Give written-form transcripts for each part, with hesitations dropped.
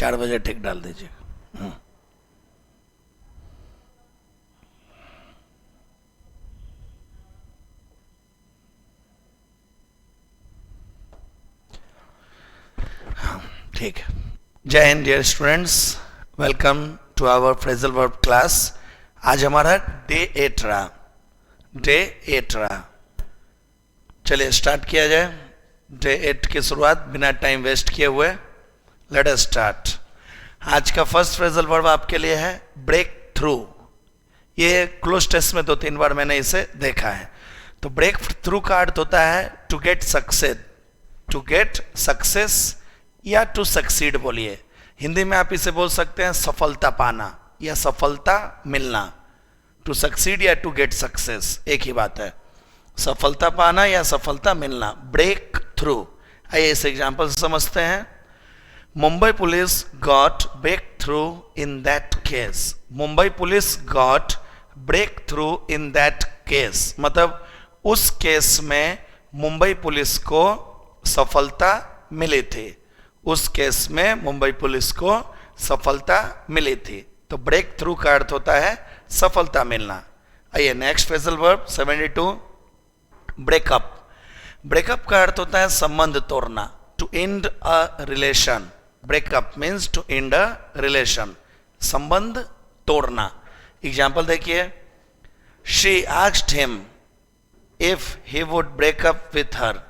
4 बजे टिक डाल दीजिए। ठीक है। जय हिंद dear students, welcome to our phrasal verb class. आज हमारा डे 8 रहा, डे 8 रहा। चलिए स्टार्ट किया जाए डे 8 की शुरुआत बिना टाइम वेस्ट किए हुए। Let us start. आज का फर्स्ट फ्रेजल वर्ब आपके लिए है ब्रेक थ्रू। ये क्लोज टेस्ट में 2-3 बार मैंने इसे देखा है। तो ब्रेक थ्रू का अर्थ होता है to get success, to get success या टू सक्सीड बोलिए। हिंदी में आप इसे बोल सकते हैं सफलता पाना या सफलता मिलना। टू सक्सीड या टू गेट सक्सेस एक ही बात है, सफलता पाना या सफलता मिलना। ब्रेक थ्रू, आइए इस एग्जांपल से समझते हैं। Mumbai police got breakthrough in that case. Mumbai police got breakthrough in that case, मतलब उस केस में मुंबई पुलिस को सफलता मिली थी। उस केस में मुंबई पुलिस को सफलता मिली थी। तो ब्रेक थ्रू का अर्थ होता है सफलता मिलना। आइए next phrasal verb 72 breakup. Breakup का अर्थ होता है संबंध तोड़ना, to end a relation. Breakup means to end a relation, संबंध तोड़ना। एग्जाम्पल देखिए, she asked him if he would breakup with her.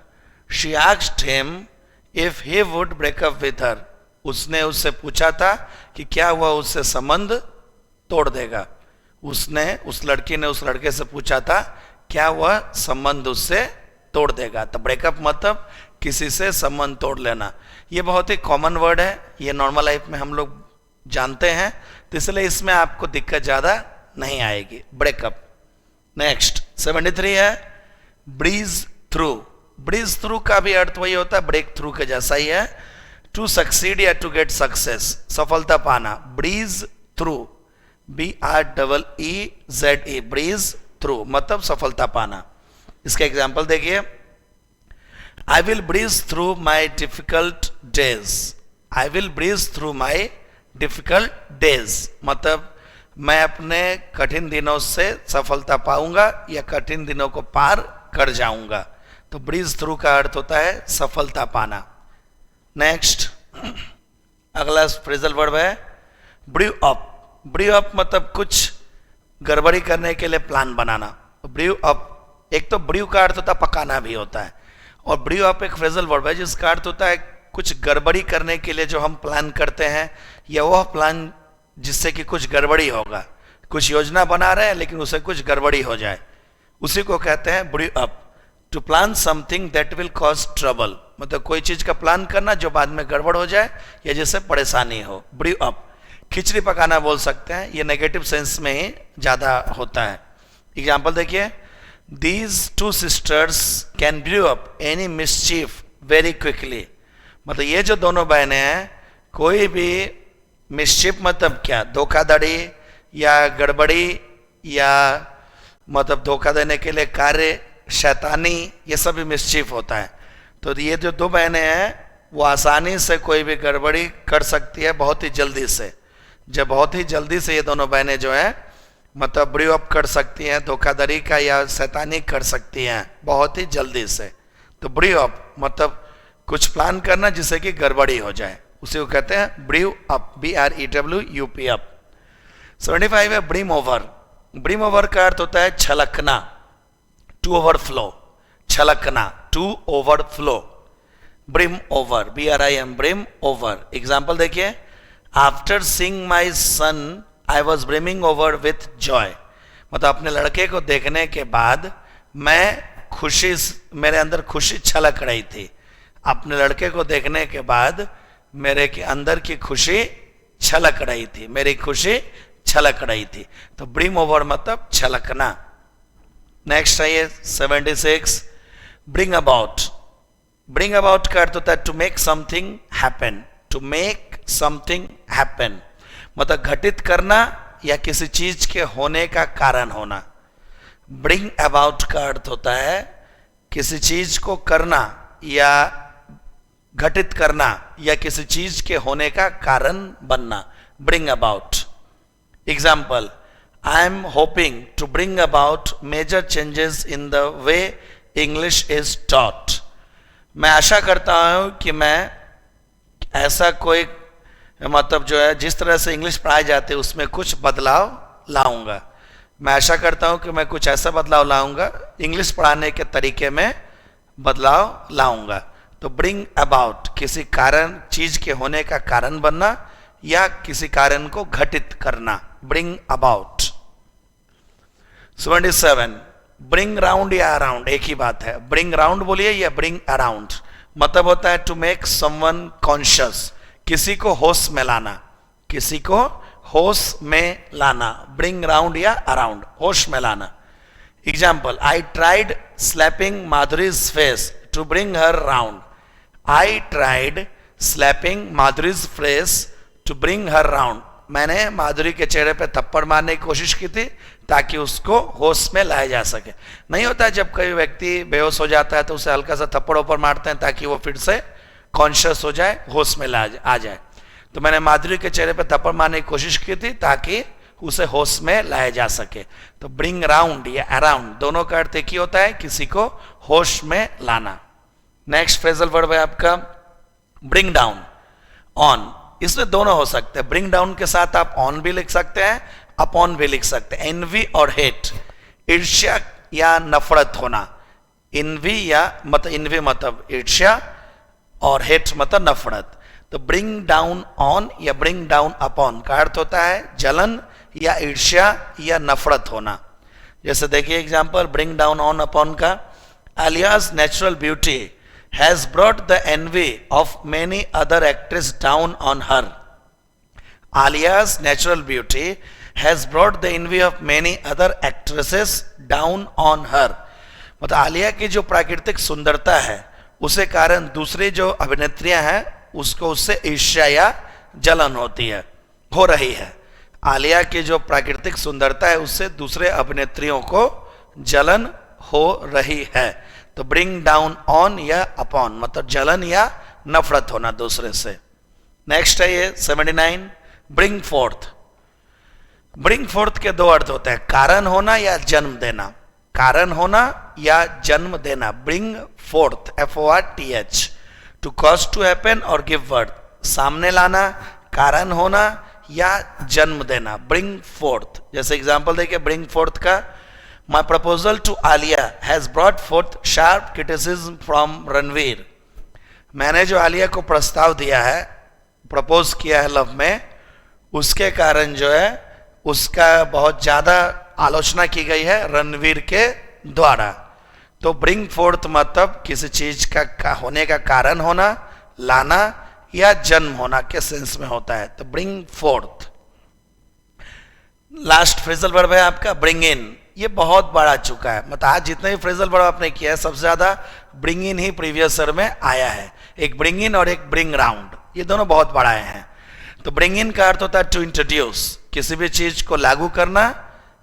She asked him if he would breakup with her. उसने उससे पूछा था कि क्या वह उससे संबंध तोड़ देगा। उसने, उस लड़की ने उस लड़के से पूछा था क्या वह संबंध उससे तोड़ देगा। तो ब्रेकअप मतलब किसी से संबंध तोड़ लेना। ये बहुत ही कॉमन वर्ड है, ये नॉर्मल लाइफ में हम लोग जानते हैं, तो इसलिए इसमें आपको दिक्कत ज्यादा नहीं आएगी। ब्रेकअप। नेक्स्ट 73 है ब्रीज थ्रू। ब्रीज थ्रू का भी अर्थ वही होता है, ब्रेक थ्रू के जैसा ही है, टू सक्सीड या टू गेट सक्सेस, सफलता पाना। Breeze through, BREEZE, breeze through मतलब सफलता पाना। इसका एग्जाम्पल देखिए, I will breeze through my difficult days. I will breeze through my difficult days मतलब मैं अपने कठिन दिनों से सफलता पाऊंगा या कठिन दिनों को पार कर जाऊंगा। तो ब्रीज थ्रू का अर्थ होता है सफलता पाना। नेक्स्ट अगला फ्रेजल वर्ब है ब्रू अप। ब्रू अप मतलब कुछ गड़बड़ी करने के लिए प्लान बनाना। ब्रू अप, एक तो ब्रू का अर्थ होता है पकाना भी होता है, और ब्रू अप एक फ्रेजल वर्ब है जिसका अर्थ होता है कुछ गड़बड़ी करने के लिए जो हम प्लान करते हैं, या वह प्लान जिससे कि कुछ गड़बड़ी होगा। कुछ योजना बना रहे हैं लेकिन उसे कुछ गड़बड़ी हो जाए, उसी को कहते हैं brew up. To plan something that will cause trouble, मतलब कोई चीज का प्लान करना जो बाद में गड़बड़ हो जाए या जिससे परेशानी हो। Bru up. खिचड़ी पकाना बोल सकते हैं, ये नेगेटिव सेंस में ही ज्यादा होता है। एग्जाम्पल देखिए, these two sisters can brew up any mischief very quickly, मतलब ये जो दोनों बहनें हैं कोई भी मिसचीफ मतलब क्या, धोखाधड़ी या गड़बड़ी या मतलब धोखा देने के लिए कार्य, शैतानी, ये सब भी मिसचीफ होता है। तो ये जो दो बहनें हैं वो आसानी से कोई भी गड़बड़ी कर सकती है बहुत ही जल्दी से। जब बहुत ही जल्दी से ये दोनों बहनें जो हैं मतलब ब्रू अप कर सकती हैं, धोखाधड़ी का या शैतानी कर सकती हैं बहुत ही जल्दी से। तो ब्रू अप मतलब कुछ प्लान करना जिससे कि गड़बड़ी हो जाए, उसी को कहते हैं ब्रू अप, BREWUP अप। 75 है ब्रिम ओवर। ब्रिम ओवर का अर्थ होता है छलकना, टू ओवरफ्लो, छलकना, to overflow. Brim over, BRIM, brim over. Example देखिए, after seeing my son I was brimming over with joy, मतलब अपने लड़के को देखने के बाद मैं खुशी, मेरे अंदर खुशी छलक रही थी। अपने लड़के को देखने के बाद मेरे के अंदर की खुशी छलक रही थी, मेरी खुशी छलक रही थी। तो ब्रिम ओवर मतलब छलकना। नेक्स्ट है 76 ब्रिंग अबाउट। ब्रिंग अबाउट का अर्थ होता है to make something happen, to make something happen मतलब घटित करना या किसी चीज के होने का कारण होना। ब्रिंग अबाउट का अर्थ होता है किसी चीज को करना या घटित करना या किसी चीज के होने का कारण बनना, bring about. Example, I am hoping to bring about major changes in the way English is taught. मैं आशा करता हूं कि मैं ऐसा कोई मतलब जो है जिस तरह से इंग्लिश पढ़ाई जाती है उसमें कुछ बदलाव लाऊंगा। मैं आशा करता हूं कि मैं कुछ ऐसा बदलाव लाऊंगा, इंग्लिश पढ़ाने के तरीके में बदलाव लाऊंगा। तो ब्रिंग अबाउट किसी कारण, चीज के होने का कारण बनना या किसी कारण को घटित करना, ब्रिंग अबाउट। 77, ब्रिंग राउंड या अराउंड एक ही बात है। ब्रिंग राउंड बोलिए या ब्रिंग अराउंड, मतलब होता है टू मेक समवन कॉन्शियस, किसी को होश में लाना, किसी को होश में लाना, ब्रिंग राउंड या अराउंड, होश में लाना। Example, I tried slapping Madhuri's face to bring her round. I tried slapping Madhuri's face to bring her round. मैंने माधुरी के चेहरे पे थप्पड़ मारने की कोशिश की थी ताकि उसको होश में लाया जा सके। नहीं होता जब कोई व्यक्ति बेहोश हो जाता है तो उसे हल्का सा थप्पड़ ऊपर मारते हैं ताकि वो फिर से कॉन्शियस हो जाए, होश में आ जाए। तो मैंने माधुरी के चेहरे पे थप्पड़ मारने की कोशिश की थी ताकि उसे होश में लाया जा सके। तो ब्रिंग राउंड या अराउंड दोनों का अर्थ एक ही होता है, किसी को होश में लाना। नेक्स्ट फ्रेजल वर्ब है आपका ब्रिंग डाउन, ऑन। इसमें दोनों हो सकते हैं, ब्रिंग डाउन के साथ आप ऑन भी लिख सकते हैं, अपॉन भी लिख सकते हैं। एनवी और हेट, ईर्ष्या या नफरत होना। इनवी या इनवी मतलब ईर्ष्या और हेट मतलब नफरत। तो ब्रिंग डाउन ऑन या ब्रिंग डाउन अपॉन का अर्थ होता है जलन या ईर्ष्या या नफरत होना। जैसे देखिए example, bring down on upon का, Alia's natural beauty has brought the envy of many other actresses down on her. Alia's natural beauty has brought the envy of many other actresses down on her. मतलब आलिया की जो प्राकृतिक सुंदरता है उसे कारण दूसरी जो अभिनेत्रियां हैं उसको उससे ईर्ष्या या जलन होती है, हो रही है। आलिया की जो प्राकृतिक सुंदरता है उससे दूसरे अभिनेत्रियों को जलन हो रही है। तो ब्रिंग डाउन ऑन या अपॉन मतलब जलन या नफरत होना दूसरे से। नेक्स्ट है ये 79, ब्रिंग फोर्थ। ब्रिंग फोर्थ के दो अर्थ होते हैं, कारण होना या जन्म देना। कारण होना या जन्म देना, bring forth, FORTH, to cause to happen और गिव बर्थ, सामने लाना, कारण होना या जन्म देना, ब्रिंग फोर्थ। जैसे एग्जांपल देखिए ब्रिंग फोर्थ का, My proposal to Alia has brought forth sharp criticism from Ranveer. मैंने जो आलिया को प्रस्ताव दिया है, प्रपोज किया है लव में, उसके कारण जो है उसका बहुत ज्यादा आलोचना की गई है रणवीर के द्वारा। तो ब्रिंग फोर्थ मतलब किसी चीज का होने का कारण होना, लाना या जन्म होना के सेंस में होता है। तो bring fourth. Last phrasal verb है आपका ब्रिंग इन। ये बहुत बड़ा चुका है, मतलब आज जितने भी फ्रेजल वर्ब आपने किया है सबसे ज्यादा bring in he previous year में आया है। एक ब्रिंग इन और एक ब्रिंग राउंड, ये दोनों बहुत बड़ा हैं। तो ब्रिंग इन का अर्थ होता है टू इंट्रोड्यूस, किसी भी चीज को लागू करना,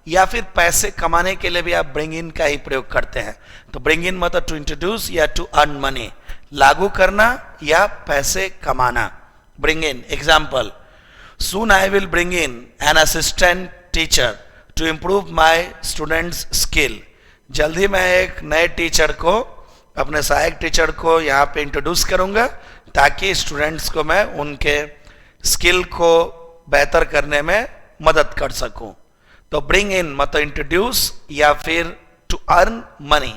या फिर पैसे कमाने के लिए भी आप ब्रिंग इन का ही प्रयोग करते हैं। तो ब्रिंग इन मतलब टू इंट्रोड्यूस या टू अर्न मनी, लागू करना या पैसे कमाना, bring in. Example, soon I will bring in an assistant teacher to improve my students skill. जल्दी मैं एक नए टीचर को, अपने सहायक टीचर को यहाँ पे इंट्रोड्यूस करूंगा ताकि स्टूडेंट्स को मैं उनके स्किल को बेहतर करने में मदद कर सकूं। तो ब्रिंग इन मतलब इंट्रोड्यूस या फिर टू अर्न मनी।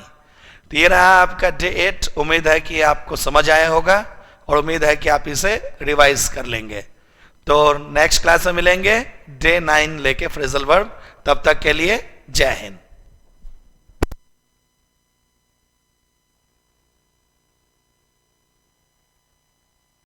तो ये रहा आपका डे 8। उम्मीद है कि आपको समझ आया होगा और उम्मीद है कि आप इसे रिवाइज कर लेंगे। तो नेक्स्ट क्लास में मिलेंगे डे 9 लेके फ्रेजल वर्ब। तब तक के लिए जय हिंद।